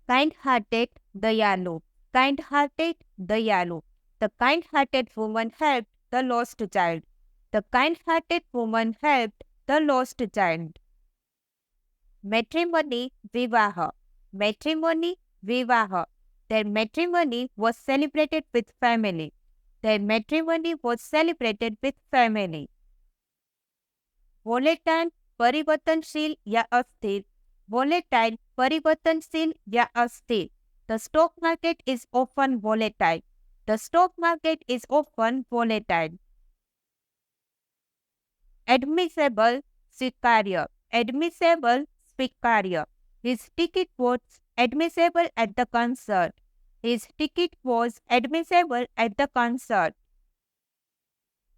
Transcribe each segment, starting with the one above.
Kind-hearted, Dayalu. Kind-hearted, Dayalu. The kind-hearted woman helped the lost child. The kind-hearted woman helped the lost child. Matrimony, Vivaha. Matrimony, Vivaha. Their matrimony was celebrated with family. Their matrimony was celebrated with family. Volatile, परिवर्तनशील या अस्थिर. Volatile, परिवर्तनशील या अस्थिर. The stock market is often volatile. The stock market is often volatile. Admissible, स्वीकार्य. Admissible, स्वीकार्य. His ticket was admissible at the concert. His ticket was admissible at the concert.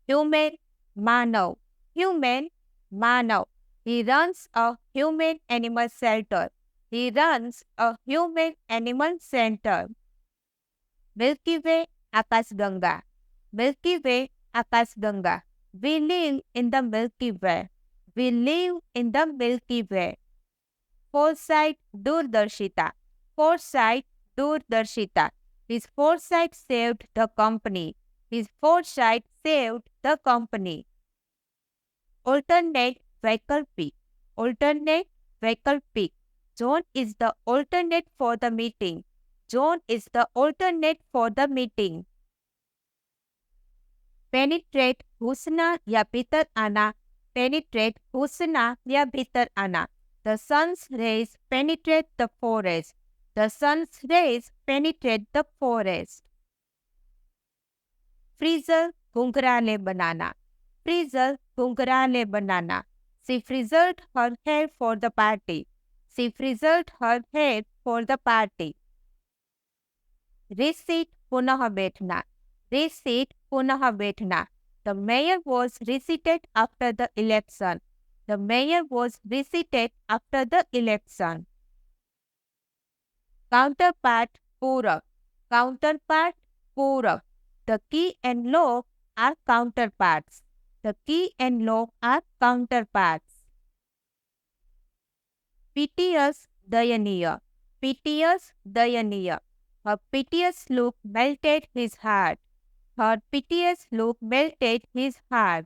Human, Manav. Human, Manav. He runs a human animal shelter. He runs a human animal center. Milky Way, आकाशगंगा. Milky Way, आकाशगंगा. We live in the Milky Way. We live in the Milky Way. Foresight, दूरदर्शिता. Foresight, दूरदर्शिता. His foresight saved the company. His foresight saved the company. Alternate, वैकल्पिक. Alternate, वैकल्पिक. John is the alternate for the meeting. John is the alternate for the meeting. Penetrate, घुसना या भीतर आना. Penetrate, घुसना या भीतर आना. The sun's rays penetrate the forest. The sun's rays penetrate the forest. Freezer, घुंघराले banana. Freezer, घुंघराले banana. She frizzled her hair for the party. She frizzled her hair for the party. Reseat, पुनः बैठना. Reseat, पुनः बैठना. The mayor was reseated after the election. The mayor was reseated after the election. Counterpart, पूरक. Counterpart, पूरक. The key and lock are counterparts. The key and lock are counterparts. Piteous, दयनीय. Piteous, दयनीय. Her piteous look melted his heart. Her piteous look melted his heart.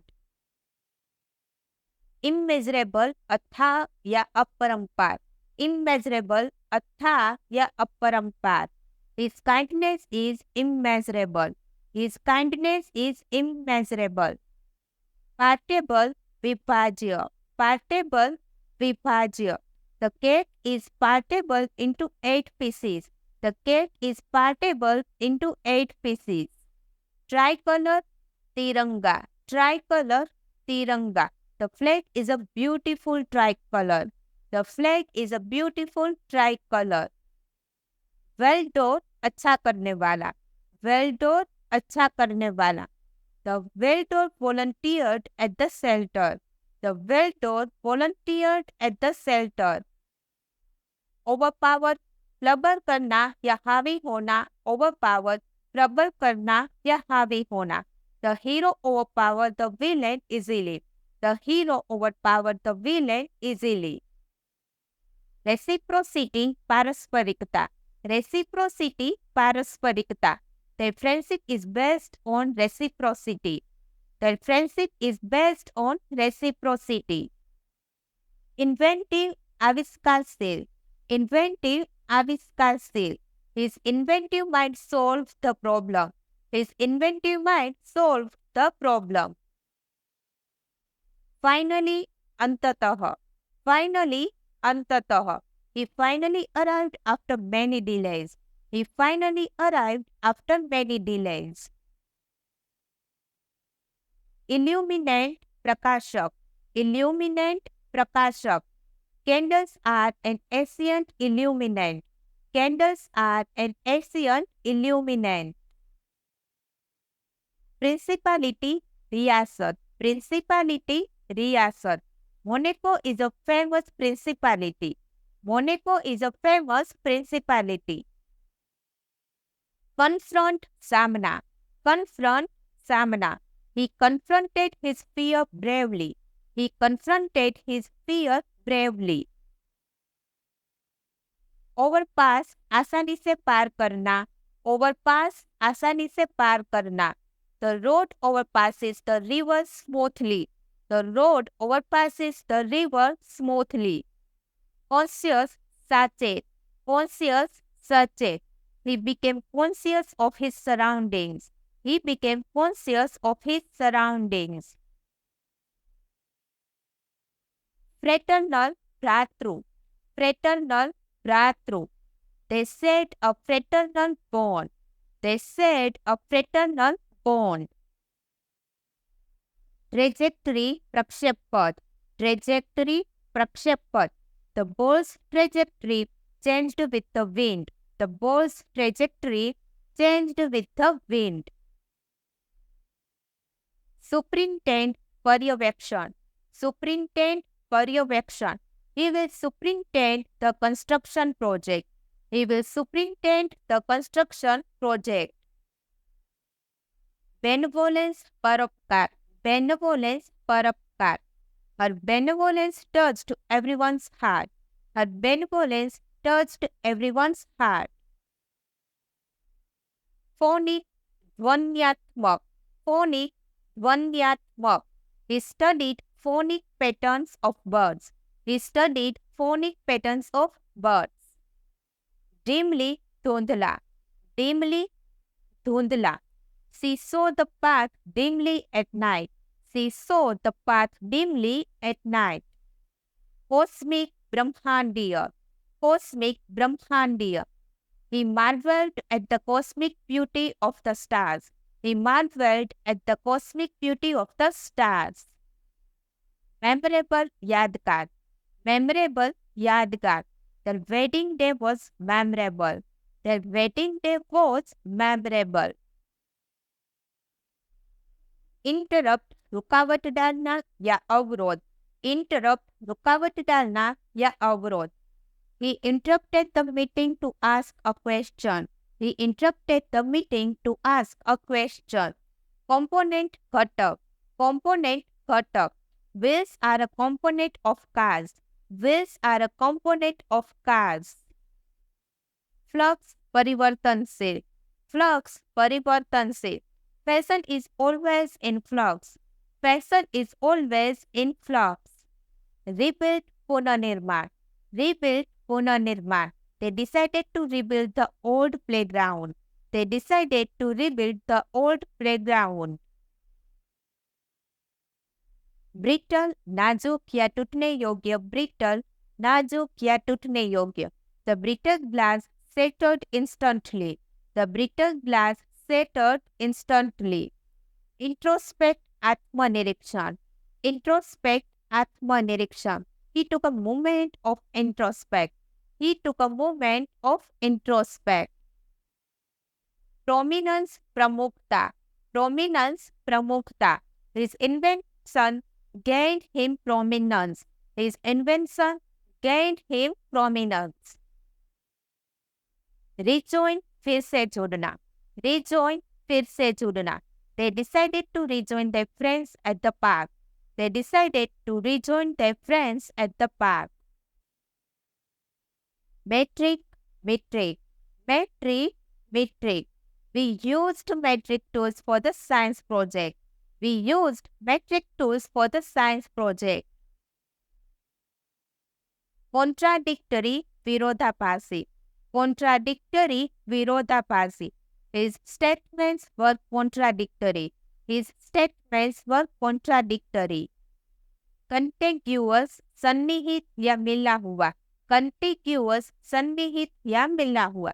Immeasurable, अथाह या अपरंपार. Immeasurable, अथाह या अपरंपार. His kindness is immeasurable. His kindness is immeasurable. Partable, विभाज्य. Partable, विभाज्य. The cake is partable into 8 pieces. The cake is partable into 8 pieces. Tricolor, tiranga. Tricolor, tiranga. The flag is a beautiful tricolor. The flag is a beautiful tricolor. Well-door, अच्छा करने वाला. Well-door, अच्छा करने वाला. The well-door volunteered at the shelter. The well-door volunteered at the shelter. Overpower, प्रबल करना या हावी होना. Overpower, प्रबल करना या हावी होना. The hero overpowered the villain easily. The hero overpowered the villain easily. Reciprocity, पारस्परिकता. Reciprocity, पारस्परिकता. Their friendship is based on reciprocity. Their friendship is based on reciprocity. Inventive, आविष्कारशील. Inventive, आविष्कारशील. His inventive mind solved the problem. His inventive mind solved the problem. Finally, अंततः. Finally, अंततः. He finally arrived after many delays. He finally arrived after many delays. Illuminate, प्रकाशक. Illuminate, प्रकाशक. Candles are an ancient illuminant. Candles are an ancient illuminant. Principality, रियासत. Principality, रियासत. Monaco is a famous principality. Monaco is a famous principality. Confront, सामना. Confront, सामना. He confronted his fear bravely. He confronted his fear bravely. Overpass आसानी से पार करना, overpass आसानी से पार करना. The road overpasses the river smoothly. The road overpasses the river smoothly. Conscious, sachet. Conscious, sachet. He became conscious of his surroundings. He became conscious of his surroundings. Fraternal, bratru. Fraternal, bratru. They said a fraternal bond. They said a fraternal bond. Trajectory, prakshepat. Trajectory, prakshepat. The ball's trajectory changed with the wind. The ball's trajectory changed with the wind. Superintend Paryavekshan. Superintend Paryavekshan. He will superintend the construction project. He will superintend the construction project. Benevolence Paropkar. Benevolence Paropkar. Her benevolence touched everyone's heart. Her benevolence touched everyone's heart. Phonic Dvanyatmak. Phonic Dvanyatmak. He studied phonic patterns of birds. He studied phonic patterns of birds. Dimly Dhundla. Dimly Dhundla. She saw the path dimly at night. She saw the path dimly at night. Cosmic Brahmandiya. Cosmic Brahmandiya. He marveled at the cosmic beauty of the stars. He marveled at the cosmic beauty of the stars. Memorable Yadgar. Memorable Yadgar. Their wedding day was memorable. Their wedding day was memorable. Interrupt, रुकावट डालना या अवरोध. Interrupt, रुकावट डालना या अवरोध. He interrupted the meeting to ask a question. He interrupted the meeting to ask a question. Component घटक. Component घटक. Wheels are a component of cars. Wheels are a component of cars. Flux परिवर्तनशील. Flux परिवर्तनशील. Fashion is always in flux. Fashion is always in flux. Rebuild पुनर्निर्माण. Rebuild पुनर्निर्माण. They decided to rebuild the old playground. They decided to rebuild the old playground. Brittle, नाजुक या टूटने योग्य. Brittle, नाजुक या टूटने योग्य. The brittle glass shattered instantly. The brittle glass shattered instantly. Introspect आत्मनिरीक्षण. Introspect आत्मनिरीक्षण. He took a moment of introspect. He took a moment of introspect. Prominence प्रमुखता. Prominence प्रमुखता. His invention gained him prominence. His invention gained him prominence. Rejoin फिर से जुड़ना. Rejoin फिर से जुड़ना. They decided to rejoin their friends at the park. They decided to rejoin their friends at the park. Metric, metric. Metric, metric. We used metric tools for the science project. We used metric tools for the science project. Contradictory, virodhapasi. Contradictory, virodhapasi. His statements were contradictory. His statements were contradictory. Contiguous, सन्निहित या मिला हुआ. Contiguous, सन्निहित या मिला हुआ.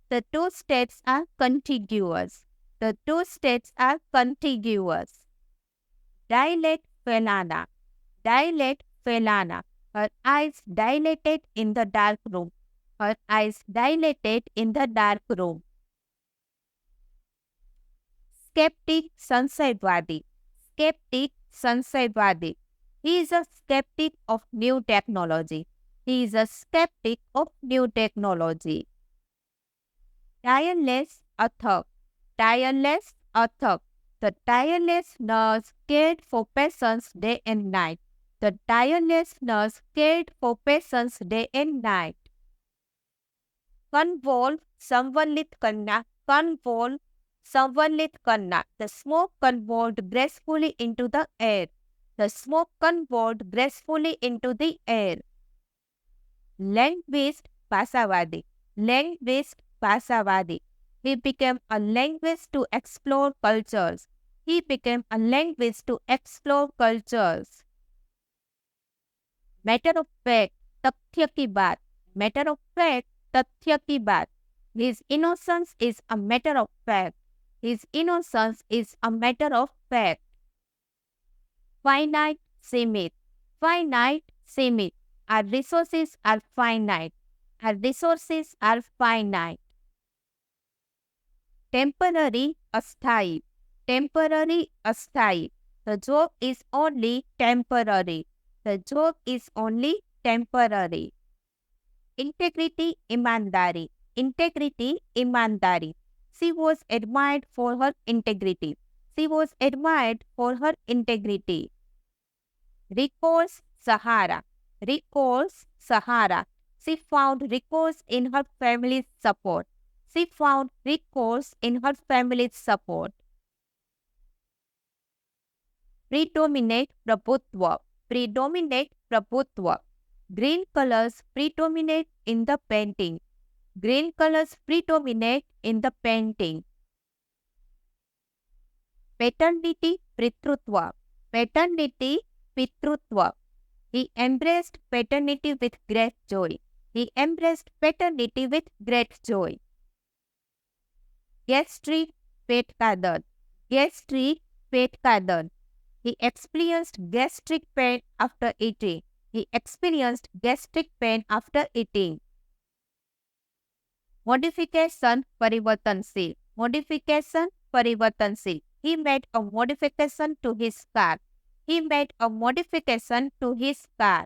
The two states are contiguous. The two states are contiguous. Dilate फैलाना. Dilate फैलाना. Her eyes dilated in the dark room. Her eyes dilated in the dark room. Skeptic संशयवादी. Skeptic संशयवादी. He is a skeptic of new technology. He is a skeptic of new technology. Tireless अथक. Tireless अथक. The tireless nurse cared for patients day and night. The tireless nurse cared for patients day and night. convolve samvalit karna, convolve samvalit karna. The smoke convolved gracefully into the air. The smoke convolved gracefully into the air. Linguist Pasavadi. Linguist Pasavadi. He became a linguist to explore cultures. He became a linguist to explore cultures. Matter of fact, तथ्य की बात. Matter of fact, तथ्य की बात. His innocence is a matter of fact. His innocence is a matter of fact. Finite, सीमित. Finite, सीमित. Our resources are finite. Our resources are finite. Temporary, अस्थायी. Temporary, अस्थायी. The job is only temporary. The job is only temporary. Integrity, ईमानदारी. Integrity, ईमानदारी. She was admired for her integrity. She was admired for her integrity. Recourse, Sahara. Recourse, Sahara. She found recourse in her family's support. She found recourse in her family's support. Predominate, प्रभुत्व. Predominate, प्रभुत्व. Green colors predominate in the painting. Green colors predominate in the painting. Paternity, पितृत्व. Paternity, पितृत्व. He embraced paternity with great joy. He embraced paternity with great joy. Gastric, पेट का दर्द. Gastric, पेट का दर्द. He experienced gastric pain after eating. He experienced gastric pain after eating. Modification, परिवर्तनशील. Modification, परिवर्तनशील. He made a modification to his car. He made a modification to his car.